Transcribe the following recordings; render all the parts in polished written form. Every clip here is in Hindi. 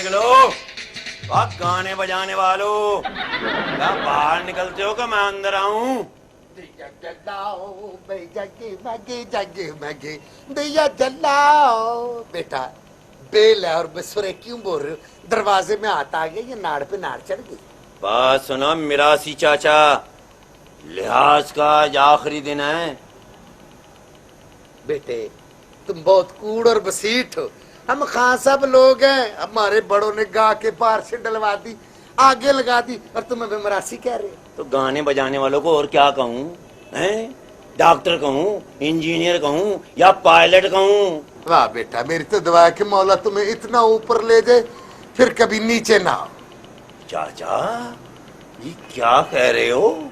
निकलो। वाह गाने बजाने वालों, क्या बाहर निकलते हो कि मैं अंदर आऊं? दिया जलाओ भाई जगी मगी दिया जलाओ। बेटा बेल है और बेसुरे क्यों बोल रहे हो? दरवाजे में हाथ आ गया, ये नाड़ पे नाड़ चढ़ गई। बात सुना मिरासी चाचा, लिहाज का आज आखिरी दिन है। बेटे तुम बहुत कूड़ और बसीठ हो। हम खान साहब लोग हैं, हमारे बड़ों ने गा के पार से डलवा दी, आगे लगा दी, और तुम हमें मरासी कह रहे हो। तो गाने बजाने वालों को और क्या कहूँ? हैं? डॉक्टर कहूँ, इंजीनियर कहूँ या पायलट कहूँ? वाह बेटा, मेरी तो दुआ है कि मौला तुम्हें इतना ऊपर ले जाए फिर कभी नीचे ना आओ। चाचा ये क्या कह रहे हो?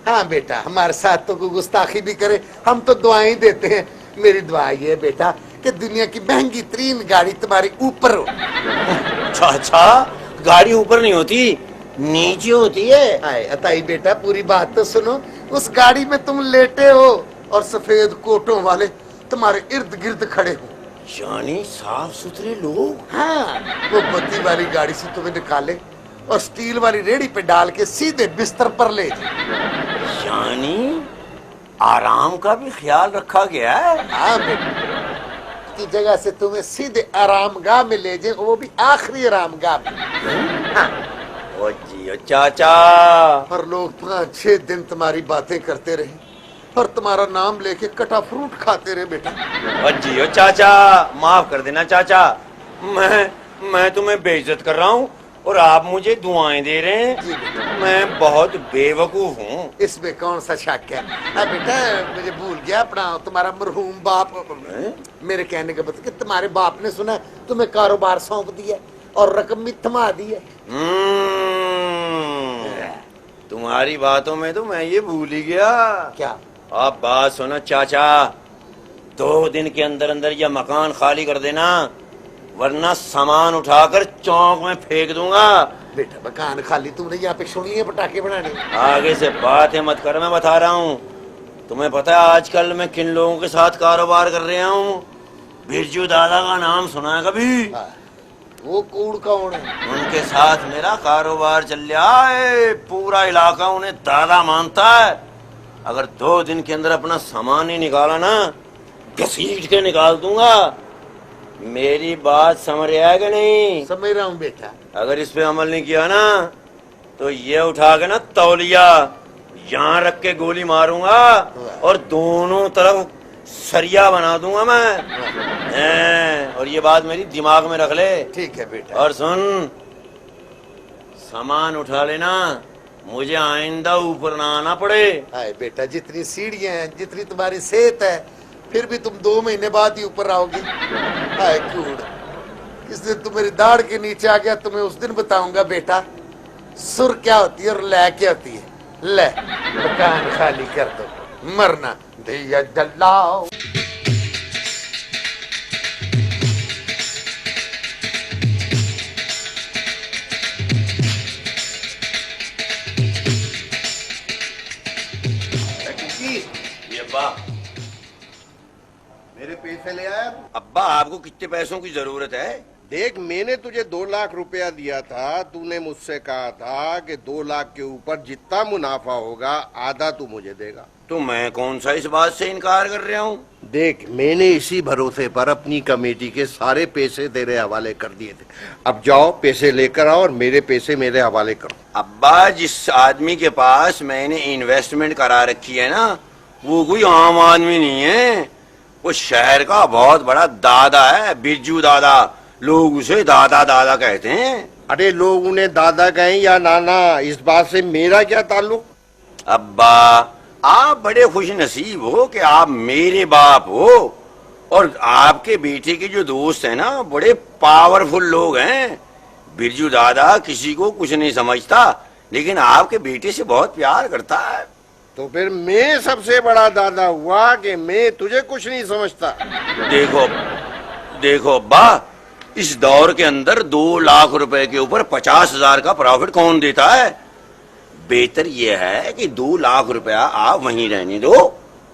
हाँ बेटा, हमारे साथ तो कोई गुस्ताखी भी करे हम तो दुआएं देते हैं। मेरी दुआ ये है बेटा कि दुनिया की महंगी तरीन गाड़ी तुम्हारे ऊपर हो। चाचा गाड़ी ऊपर नहीं होती, नीचे होती है। आए अताई बेटा, पूरी बात तो सुनो। उस गाड़ी में तुम लेटे हो और सफेद कोटों वाले तुम्हारे इर्द गिर्द खड़े हो। यानी साफ सुथरे लोग। हाँ, वो बत्ती वाली गाड़ी से तुम्हें निकाले और स्टील वाली रेडी पे डाल के सीधे बिस्तर पर ले जाए। यानी आराम का भी ख्याल रखा गया है। हाँ बेटा, की जगह से तुम्हें सीधे आरामगाह में ले जाए, वो भी आखिरी आरामगाह में। हाँ। ओ जी ओ चाचा, और लोग 5-6 दिन तुम्हारी बातें करते रहे और तुम्हारा नाम लेके कटा फ्रूट खाते रहे बेटा। ओ जी ओ चाचा, माफ कर देना चाचा, मैं तुम्हें बेइज्जत कर रहा हूँ और आप मुझे दुआएं दे रहे जी हैं। बेटा। मैं बहुत बेवकूफ हूँ। इसमें कौन सा शक है? हाँ बेटा, मुझे भूल गया अपना तुम्हारा मरहूम बाप। मेरे कहने का मतलब कि तुम्हारे बाप ने सुना तुम्हें कारोबार सौंप दिया और रकम भी थमा दी है। तुम्हारी बातों में तो मैं ये भूल ही गया। क्या? आप बात सुनो चाचा, 2 दिन के अंदर अंदर यह मकान खाली कर देना, वरना सामान उठाकर चौक में फेंक दूंगा। बेटा मकान खाली तुमने यहाँ पे सुन लिए पटाखे बनाने? आगे से बात है मत कर, मैं बता रहा हूँ। तुम्हें पता है आजकल मैं किन लोगों के साथ कारोबार कर रहा हूँ? बिरजू दादा का नाम सुना है कभी? वो कूड़ कौन है? उनके साथ मेरा कारोबार चल रहा है। पूरा इलाका उन्हें दादा मानता है। अगर 2 दिन के अंदर अपना सामान नहीं निकाला ना, घसीट के निकाल दूंगा। मेरी बात समझ रहा है कि नहीं? समझ रहा हूँ बेटा। अगर इस पे अमल नहीं किया ना तो ये उठा के ना तौलिया यहाँ रख के गोली मारूंगा और दोनों तरफ सरिया बना दूंगा मैं। और ये बात मेरी दिमाग में रख ले। ठीक है बेटा। और सुन, सामान उठा लेना, मुझे आइंदा ऊपर ना आना पड़े। हाय बेटा, जितनी सीढ़ियां हैं, जितनी तुम्हारी सेहत है, फिर भी तुम 2 महीने बाद ही ऊपर आओगी। हाय कूड़, किस दिन तुम मेरी दाढ़ के नीचे आ गया तुम्हें उस दिन बताऊंगा बेटा सुर क्या होती है और लै क्या होती है। ले मकान खाली कर दो, मरना दिया जलाओ। मेरे पैसे ले आया? अब्बा आपको कितने पैसों की जरूरत है? देख, मैंने तुझे 2 लाख रुपया दिया था। तूने मुझसे कहा था कि 2 लाख के ऊपर जितना मुनाफा होगा आधा तू मुझे देगा। तो मैं कौन सा इस बात से इनकार कर रहा हूँ? देख, मैंने इसी भरोसे पर अपनी कमेटी के सारे पैसे तेरे हवाले कर दिए थे। अब जाओ पैसे लेकर आओ और मेरे पैसे मेरे हवाले करो। अब्बा जिस आदमी के पास मैंने इन्वेस्टमेंट करा रखी है ना, वो कोई आम आदमी नहीं है। वो शहर का बहुत बड़ा दादा है, बिरजू दादा। लोग उसे दादा दादा कहते हैं। अरे लोग उन्हें दादा कहें या नाना, इस बात से मेरा क्या ताल्लुक? अब्बा आप बड़े खुश नसीब हो कि आप मेरे बाप हो और आपके बेटे के जो दोस्त हैं ना, बड़े पावरफुल लोग हैं। बिरजू दादा किसी को कुछ नहीं समझता, लेकिन आपके बेटे से बहुत प्यार करता है। तो फिर मैं सबसे बड़ा दादा हुआ कि मैं तुझे कुछ नहीं समझता? देखो अब्बा, इस दौर के अंदर 2 लाख रुपए के ऊपर 50,000 का प्रॉफिट कौन देता है? बेहतर यह है कि 2 लाख रुपया आप वहीं रहने दो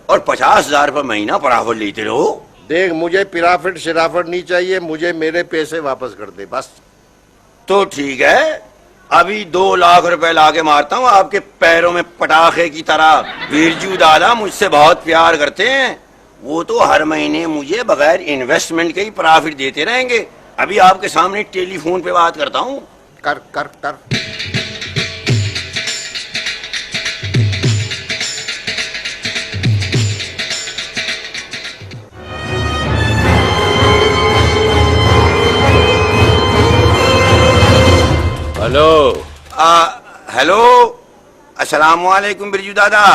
और 50,000 रुपये महीना प्रॉफिट लेते रहो। देख, मुझे पिराफिट शिराफिट नहीं चाहिए, मुझे मेरे पैसे वापस कर दे बस। तो ठीक है, अभी 2 लाख रुपए लाके मारता हूँ आपके पैरों में पटाखे की तरह। बिरजू दादा मुझसे बहुत प्यार करते हैं, वो तो हर महीने मुझे बगैर इन्वेस्टमेंट के ही प्रॉफिट देते रहेंगे। अभी आपके सामने टेलीफोन पे बात करता हूँ। कर कर कर। हेलो। हेलो, अस्सलाम वालेकुम बिरजू दादा,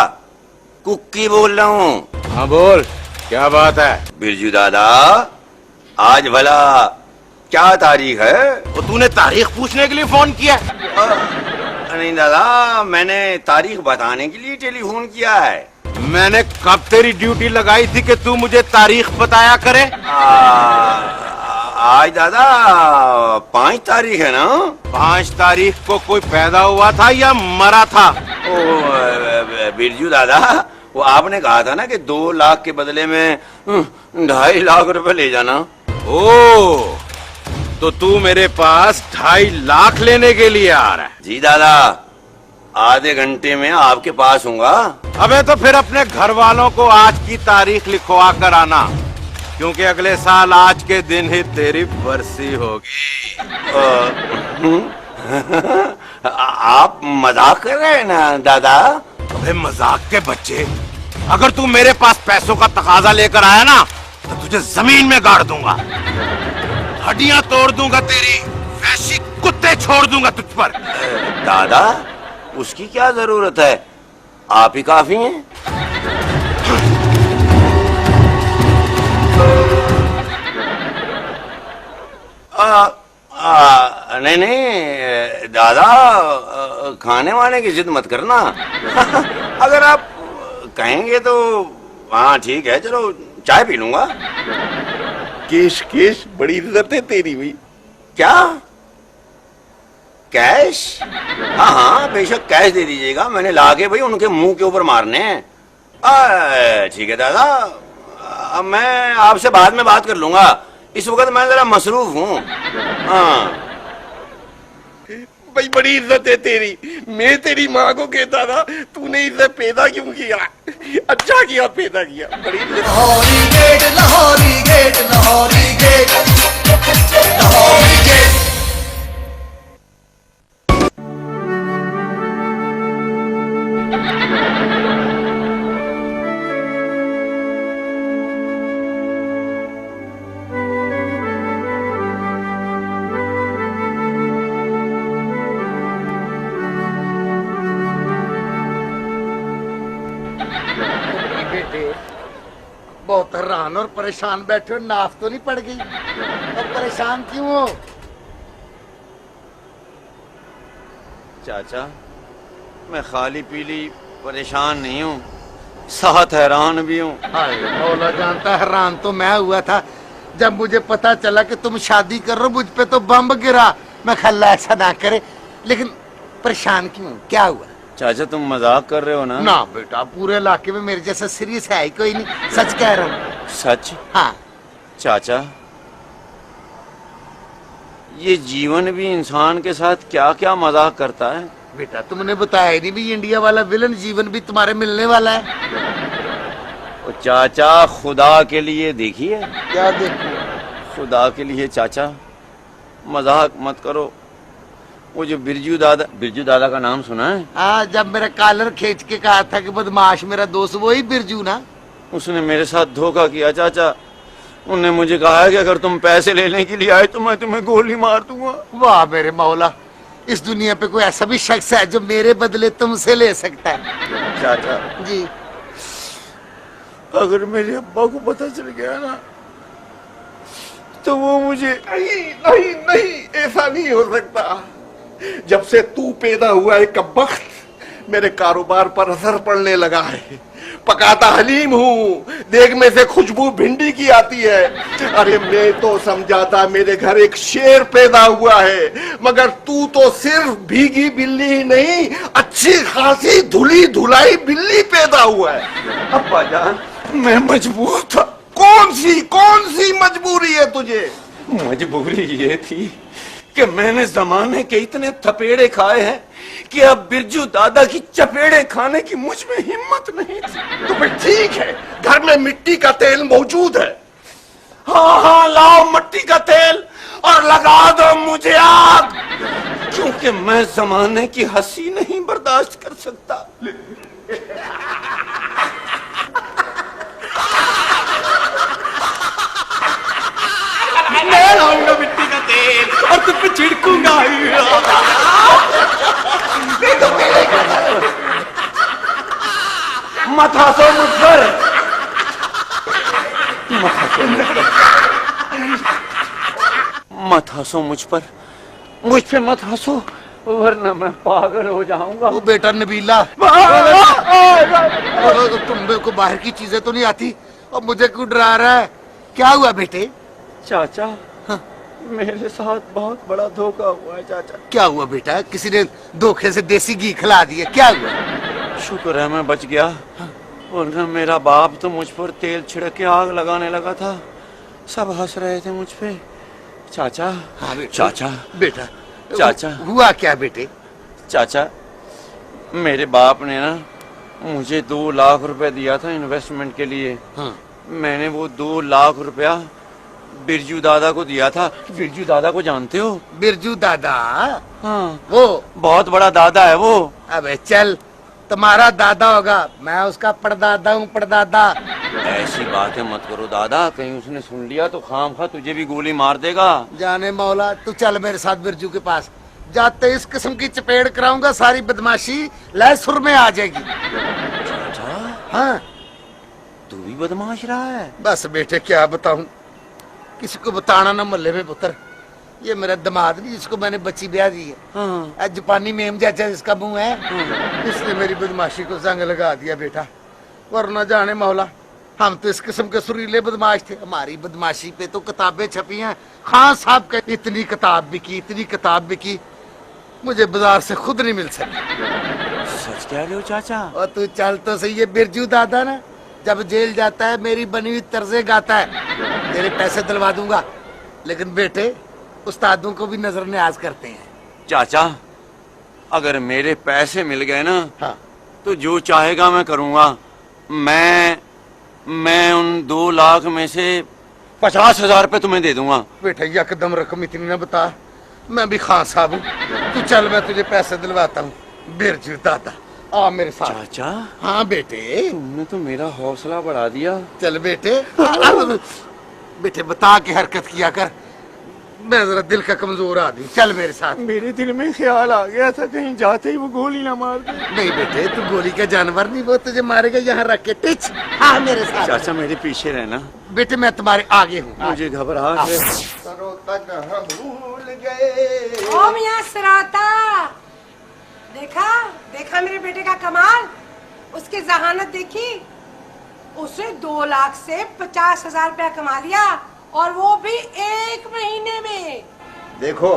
कुक्की बोल रहा हूँ। हाँ बोल, क्या बात है? बिरजू दादा, आज भला क्या तारीख है? तो तूने तारीख पूछने के लिए फोन किया? नहीं दादा, मैंने तारीख बताने के लिए टेलीफोन किया है। मैंने कब तेरी ड्यूटी लगाई थी कि तू मुझे तारीख बताया करे? आज दादा 5 तारीख है ना? 5 तारीख को कोई पैदा हुआ था या मरा था? ओ बिरजू दादा, वो आपने कहा था ना कि 2 लाख के बदले में 2.5 लाख रुपए ले जाना। ओ, तो तू मेरे पास 2.5 लाख लेने के लिए आ रहा है? जी दादा, आधे घंटे में आपके पास हूँगा। अबे तो फिर अपने घर वालों को आज की तारीख लिखवा कर आना, क्योंकि अगले साल आज के दिन ही तेरी बरसी होगी। आप मजाक कर रहे हैं ना दादा? अबे मजाक के बच्चे, अगर तू मेरे पास पैसों का तकाजा लेकर आया ना तो तुझे जमीन में गाड़ दूंगा, हड्डियां तोड़ दूंगा तेरी, वैसी कुत्ते छोड़ दूंगा तुझ पर। दादा, उसकी क्या जरूरत है, आप ही काफी हैं। नहीं नहीं दादा, खाने वाने की जिद मत करना। अगर आप कहेंगे तो हाँ ठीक है, चलो चाय पी लूंगा। केश केश, बड़ी इज्जत है तेरी भी। क्या कैश? हाँ हाँ बेशक कैश दे दीजिएगा, मैंने लाके भाई उनके मुंह के ऊपर मारने हैं। ठीक है दादा, अब मैं आपसे बाद में बात कर लूंगा, इस वक्त मैं जरा मसरूफ हूँ। हाँ भाई बड़ी इज्जत है तेरी। मैं तेरी माँ को कहता था तूने इसे पैदा क्यों किया, अच्छा किया पैदा किया। बड़ी इज्जत। Lahori gate, Lahori gate, Lahori gate, Lahori gate. बेटे बहुत हैरान और परेशान बैठे हो, नाफ तो नहीं पड़ गई? अब परेशान क्यों हो? चाचा, मैं खाली पीली परेशान नहीं हूँ, साथ हैरान भी हूँ। हाय मौला जानता, हैरान तो मैं हुआ था जब मुझे पता चला कि तुम शादी कर रहे हो। मुझ पे तो बम गिरा, मैं खल्ला ऐसा ना करे। लेकिन परेशान क्यों, क्या हुआ? चाचा तुम मजाक कर रहे हो ना? ना बेटा, पूरे इलाके में मेरे जैसा सीरियस है ही कोई नहीं, सच कह रहा हूँ। सच? हाँ चाचा, ये जीवन भी इंसान के साथ क्या क्या मजाक करता है। बेटा, तुमने बताया ही नहीं भी इंडिया वाला विलन जीवन भी तुम्हारे मिलने वाला है। ओ चाचा, खुदा के लिए देखिए। क्या देखो? खुदा के लिए चाचा, मजाक मत करो। वो जो बिरजू दादा का नाम सुना है? हाँ, जब मेरा कॉलर खींच के कहा था कि बदमाश मेरा दोस्त, वही बिरजू ना? उसने मेरे साथ धोखा किया चाचा। उन्होंने मुझे कहा है कि अगर तुम पैसे लेने के लिए आए तो मैं तुम्हें गोली मार दूंगा। वाह मेरे मौला, इस दुनिया पे कोई ऐसा भी शख्स है जो मेरे बदले तुमसे ले सकता है? चाचा जी, अगर मेरे अब्बा को पता चल गया ना तो वो मुझे नहीं नहीं नहीं, ऐसा नहीं हो सकता। जब से तू पैदा हुआ है कब्बख्त, मेरे कारोबार पर असर पड़ने लगा है। पकाता हलीम हूँ, देख में से खुशबू भिंडी की आती है। अरे मैं तो समझा था मेरे घर एक शेर पैदा हुआ है, मगर तू तो सिर्फ भीगी बिल्ली ही नहीं, अच्छी खासी धुली धुलाई बिल्ली पैदा हुआ है। अब्बा जान, मैं मजबूर था। कौन सी मजबूरी है तुझे? मजबूरी ये थी कि मैंने जमाने के इतने थपेड़े खाए हैं कि अब बिरजू दादा की चपेड़े खाने की मुझ में हिम्मत नहीं थी। तो फिर ठीक है, घर में मिट्टी का तेल मौजूद है। हाँ हाँ, लाओ मिट्टी का तेल और लगा दो मुझे आग, क्योंकि मैं जमाने की हंसी नहीं बर्दाश्त कर सकता। मैं लाऊंगा मिट्टी का तेल और तुम पे छिड़कूंगा। मत हंसो मुझ पर, मत हंसो मुझ पर, मुझ पे मत हंसो, वरना मैं पागल हो जाऊंगा। वो बेटा नबीला, तुम मेरे को बाहर की चीजें तो नहीं आती और मुझे क्यों डरा रहा है? क्या हुआ बेटे? चाचा, हाँ, मेरे साथ बहुत बड़ा धोखा हुआ है चाचा। क्या हुआ बेटा? किसी ने धोखे से देसी घी खिला दिया? क्या हुआ? शुक्र है मैं बच गया, वरना मेरा बाप तो मुझ पर तेल छिड़क के आग लगाने लगा था। सब हंस रहे थे मुझ पे। चाचा, हाँ बेटा, चाचा, बेटा, चाचा, हुआ क्या बेटे? चाचा, मेरे बाप ने ना मुझे 2 लाख रुपए दिया था इन्वेस्टमेंट के लिए। हाँ। मैंने वो 2 लाख रुपया बिरजू दादा को दिया था। बिरजू दादा को जानते हो? बिरजू दादा? हाँ, वो बहुत बड़ा दादा है वो। अबे चल, तुम्हारा दादा होगा, मैं उसका परदादा हूँ, परदादा। ऐसी बातें मत करो दादा, कहीं उसने सुन लिया तो खामखा तुझे भी गोली मार देगा। जाने मौला, तू चल मेरे साथ बिरजू के पास। जाते इस किस्म की चपेड़ कराऊंगा, सारी बदमाशी लय सुर में आ जाएगी। चाचा, हाँ, तू भी बदमाश रहा है। बस बेटे क्या बताऊं, किसी को बताना ना मोहल्ले में पुत्र। ये मेरा दामाद नहीं, जिसको मैंने बच्ची ब्याह दी है, हाँ, आज जापानी मेम चाचा जिसका मुंह है, इसने मेरी बदमाशी को जंग लगा दिया बेटा। वरना जाने मौला, हम तो इस किस्म के सुरीले बदमाश थे। हमारी बदमाशी पे तो किताबें छपी हैं। खान साहब का इतनी किताब बिकी, इतनी किताब बिकी, मुझे बाजार से खुद नहीं मिल सकी। सच कह रहे हो चाचा? और तू चल तो सही, ये बिरजू दादा ना जब जेल जाता है मेरी बनी हुई तर्जे गाता है। तेरे पैसे दिलवा दूंगा, लेकिन बेटे उस्तादों को भी नजरअंदाज करते हैं। चाचा, अगर मेरे पैसे मिल गए ना, हाँ, तो जो चाहेगा मैं करूंगा। मैं उन 2 लाख में से 50,000 रुपए तुम्हें दे दूंगा। बेटा यकदम रकम इतनी ना बता, मैं भी खान साहब हूँ। तू चल, मैं तुझे पैसे दिलवाता हूँ। बिरजू दादा, आ मेरे साथ। चाचा, हाँ बेटे, तुमने तो मेरा हौसला बढ़ा दिया। चल बेटे। बेटे बता के हरकत किया कर, मैं जरा दिल का कमजोर आदमी। चल मेरे साथ। मेरे दिल में ख्याल आ गया था कहीं जाते ही वो गोली ना मार दे। नहीं बेटे, तू गोली का जानवर नहीं, वो तुझे मारेगा यहाँ रख के। टिच, हाँ मेरे साथ। चाचा, मेरे पीछे रहना। बेटे मैं तुम्हारे आगे हूँ। मुझे घबराहट है। सरों तक हम भूल गए। ओ मियां सराता, देखा देखा मेरे बेटे का कमाल, उसकी जहानत देखी। उसने 2 लाख से 50,000 रुपया कमा लिया, और वो भी 1 महीने में। देखो,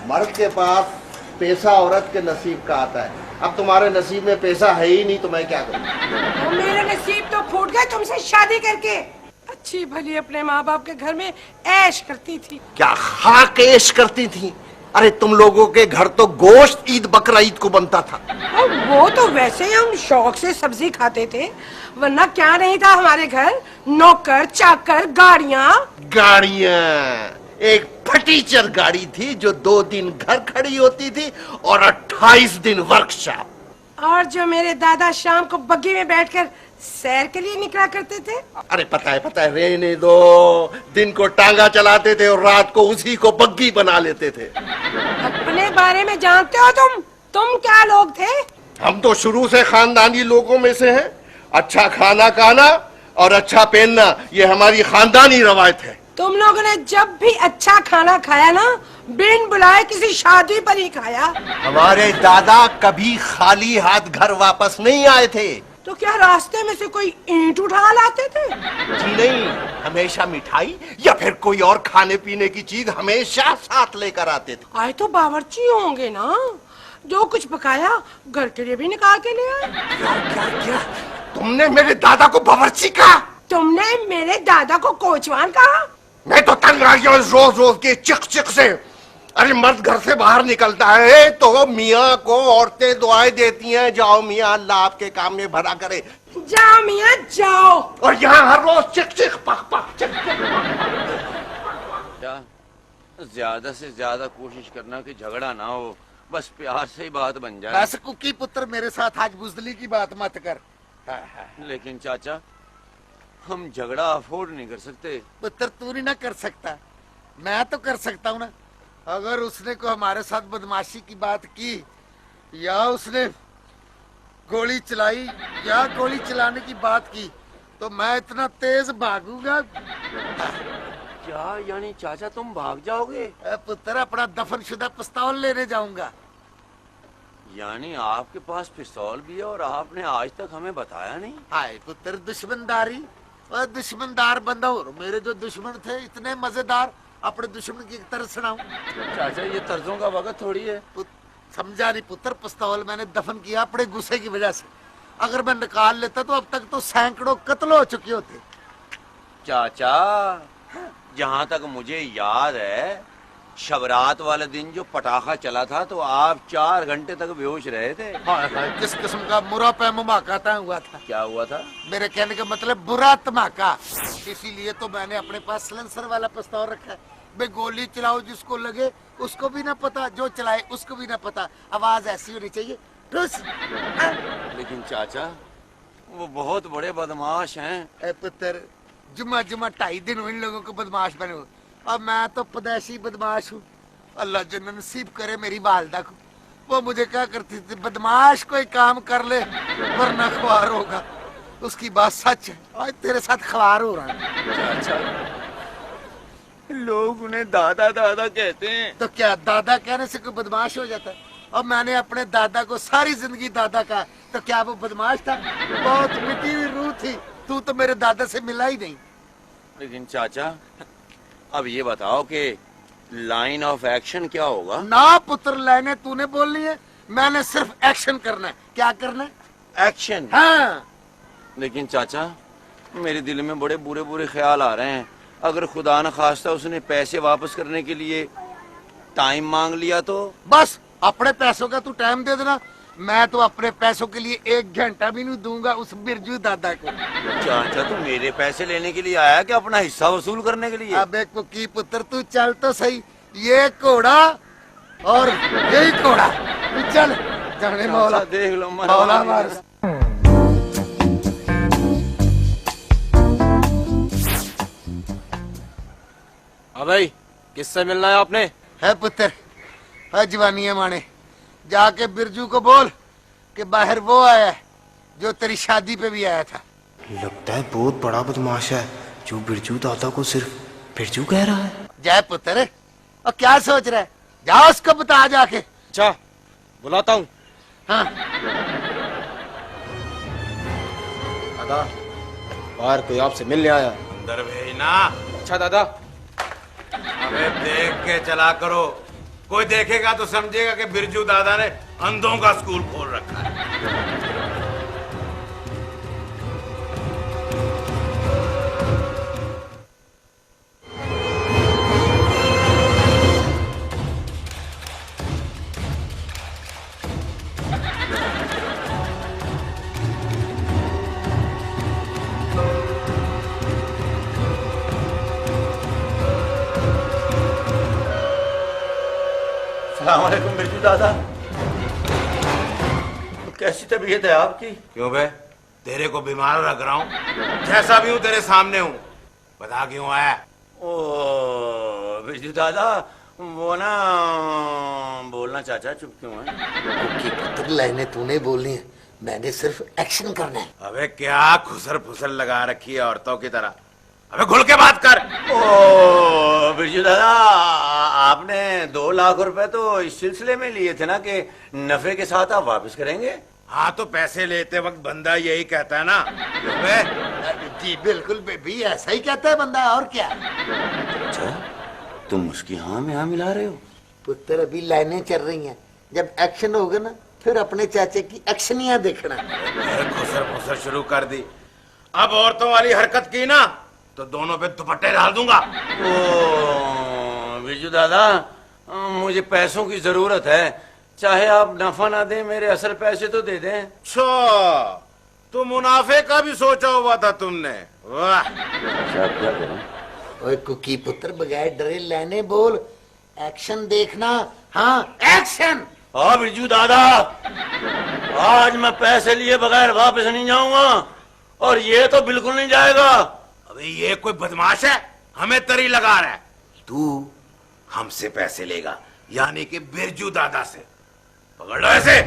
मर्द के पास पैसा औरत के नसीब का आता है। अब तुम्हारे नसीब में पैसा है ही नहीं, तो मैं क्या करूं? तो मेरे नसीब तो फूट गए तुमसे शादी करके। अच्छी भली अपने माँ बाप के घर में ऐश करती थी। क्या खाक ऐश करती थी? अरे तुम लोगों के घर तो गोश्त ईद बकरा ईद को बनता था। और वो तो वैसे ही हम शौक से सब्जी खाते थे, वरना क्या नहीं था हमारे घर। नौकर चाकर, गाड़ियाँ। एक फटीचर गाड़ी थी जो 2 दिन घर खड़ी होती थी और 28 दिन वर्कशॉप। और जो मेरे दादा शाम को बग्गी में बैठकर सैर के लिए निकला करते थे। अरे पता है, रहने दो। दिन को टांगा चलाते थे और रात को उसी को बग्गी बना लेते थे। अपने बारे में जानते हो तुम क्या लोग थे? हम तो शुरू से खानदानी लोगों में से हैं। अच्छा खाना खाना और अच्छा पहनना, ये हमारी खानदानी रवायत है। तुम लोगों ने जब भी अच्छा खाना खाया ना, बिन बुलाए किसी शादी पर ही खाया। हमारे दादा कभी खाली हाथ घर वापस नहीं आए थे। तो क्या रास्ते में से कोई ईंट उठा लाते थे? जी नहीं, हमेशा मिठाई या फिर कोई और खाने पीने की चीज हमेशा साथ लेकर आते थे। आए तो बावर्ची होंगे ना, जो कुछ पकाया घर के लिए भी निकाल के ले आए। क्या तुमने मेरे दादा को बावर्ची कहा? तुमने मेरे दादा को कोचवान कहा? मैं तो तंग आ गया रोज रोज के चिक चिक से। अरे मर्द घर से बाहर निकलता है तो मियाँ को औरतें दुआएं देती हैं, जाओ मियाँ अल्लाह आपके काम में भला करे। जाओ मियाँ जाओ। और यहाँ हर रोज चिक चिक पक पक चिक चिक। क्या ज्यादा से ज्यादा कोशिश करना कि झगड़ा ना हो, बस प्यार से ही बात बन जाए। बस कुकी पुत्र मेरे साथ आज बुजदली की बात मत कर। लेकिन चाचा हम झगड़ा अफोर्ड नहीं कर सकते। पुत्र तू नहीं ना कर सकता, मैं तो कर सकता हूँ ना। अगर उसने को हमारे साथ बदमाशी की बात की या उसने गोली चलाई या गोली चलाने की बात की तो मैं इतना तेज भागूंगा। क्या यानी चाचा तुम भाग जाओगे? पुत्र अपना दफनशुदा पिस्तौल लेने जाऊंगा। यानी आपके पास पिस्तौल भी है और आपने आज तक हमें बताया नहीं? हाय पुत्र दुश्मनदारी और दुश्मनदार बंदा हो। मेरे जो दुश्मन थे इतने मजेदार, अपने दुश्मन की तरह सुनाऊं। चाचा ये तर्जों का वक्त थोड़ी है। समझा नहीं पुत्र, पिस्तौल मैंने दफन किया अपने गुस्से की वजह से। अगर मैं निकाल लेता तो अब तक तो सैकड़ों कत्ल हो चुके होते। चाचा जहाँ तक मुझे याद है शबरात वाले दिन जो पटाखा चला था तो आप 4 घंटे तक बेहोश रहे थे। किस किस्म का मुरा पे धमाका तय हुआ था? क्या हुआ था? मेरे कहने का मतलब बुरा धमाका। इसीलिए तो मैंने अपने पास सिलेंसर वाला पिस्तौल रखा है। बे गोली चलाओ जिसको लगे उसको भी ना पता, जो चलाए उसको भी ना पता। आवाज ऐसी होनी चाहिए ठुस। लेकिन चाचा वो बहुत बड़े बदमाश हैं। पुत्र जुम्मा 2.5 दिन हुए इन लोगों को बदमाश बने हो। अब मैं तो पदैशी बदमाश हूँ। अल्लाह जन्नत नसीब करे मेरी वालदा को। वो मुझे क्या करती थी, बदमाश कोई काम कर ले वरना ख्वार होगा। उसकी बात सच है, आज तेरे साथ ख्वार हो रहा है। चाचा लोग उन्हें दादा दादा कहते हैं। तो क्या दादा कहने से कोई बदमाश हो जाता है? अब मैंने अपने दादा को सारी जिंदगी दादा कहा तो क्या वो बदमाश था? बहुत मिटी हुई रूह थी। तू तो मेरे दादा से मिला ही नहीं। लेकिन चाचा अब ये बताओ कि लाइन ऑफ एक्शन क्या होगा? ना पुत्र, लाइनें तूने बोलनी है, मैंने सिर्फ एक्शन करना है। क्या करना है? एक्शन। हाँ। लेकिन चाचा मेरे दिल में बड़े बुरे बुरे ख्याल आ रहे हैं। अगर खुदा न खास्ता उसने पैसे वापस करने के लिए टाइम मांग लिया तो? बस अपने पैसों का तू टाइम दे देना। मैं तो अपने पैसों के लिए 1 घंटा भी नहीं दूंगा उस बिरजू दादा को। चाचा तू मेरे पैसे लेने के लिए आया कि अपना हिस्सा वसूल करने के लिए? अब एक की पुत्र तू चल तो सही, ये घोड़ा और यही घोड़ा। तू चल जाने मौला देख लो मौला मार। हाँ भाई, किससे मिलना है आपने? है पुत्र, है जवानी है माने। जाके बिरजू को बोल कि बाहर वो आया है जो तेरी शादी पे भी आया था। लगता है बहुत बड़ा बदमाश है जो बिरजू दादा को सिर्फ बिरजू कह रहा है। जय पुत्र, और क्या सोच रहा है? जाओ उसको बता जाके। अच्छा, बुलाता हूँ। हाँ। दादा, बाहर कोई आपसे मिलने आया। अंदर भेजना। अच्छा दादा। अबे देख के चला करो, कोई देखेगा तो समझेगा कि बिरजू दादा ने अंधों का स्कूल खोल रखा है। अस्सलामुअलैकुम बिरजू दादा। कैसी तबीयत है आपकी? क्यों बे, तेरे को बीमार रख रहा हूँ? जैसा भी हूँ तेरे सामने हूँ। बता क्यों आया? ओ बिरजू दादा वो ना बोलना चाचा चुप क्यों है? की पुत्र लाइनें तूने बोलनी है, मैंने सिर्फ एक्शन करना है। अबे क्या खुसर फुसर लगा रखी है औरतों की तरह? अबे खुल के बात कर। ओ बिरजू दादा आपने 2 लाख रुपए तो इस सिलसिले में लिए थे ना कि नफे के साथ आप वापस करेंगे? हाँ तो पैसे लेते वक्त बंदा यही कहता है ना। अबे जी बिल्कुल बेबी, ऐसा ही कहता है बंदा, और क्या। अच्छा तुम उसकी हाँ में हाँ मिला रहे हो? पुत्र अभी लाइनें चल रही हैं, जब एक्शन होगा ना फिर अपने चाचे की एक्शनियां देखना। खुसर फुसर शुरू कर दी। अब औरतों वाली हरकत की ना तो दोनों पे दुपट्टे डाल दूंगा। ओ बिरजू दादा मुझे पैसों की जरूरत है, चाहे आप नफा ना दें, मेरे असल पैसे तो दे दें। अच्छा, तो मुनाफे का भी सोचा हुआ था तुमने? वाह। क्या करूं? ओए कुकी पुत्र, बगैर डरे लेने बोल, एक्शन देखना। हाँ एक्शन। हाँ बिरजू दादा, आज मैं पैसे लिए बगैर वापस नहीं जाऊंगा, और ये तो बिल्कुल नहीं जाएगा। अबे ये कोई बदमाश है, हमें तरी लगा रहा है। तू हमसे पैसे लेगा, यानी कि बिरजू दादा से। पकड़ लो ऐसे।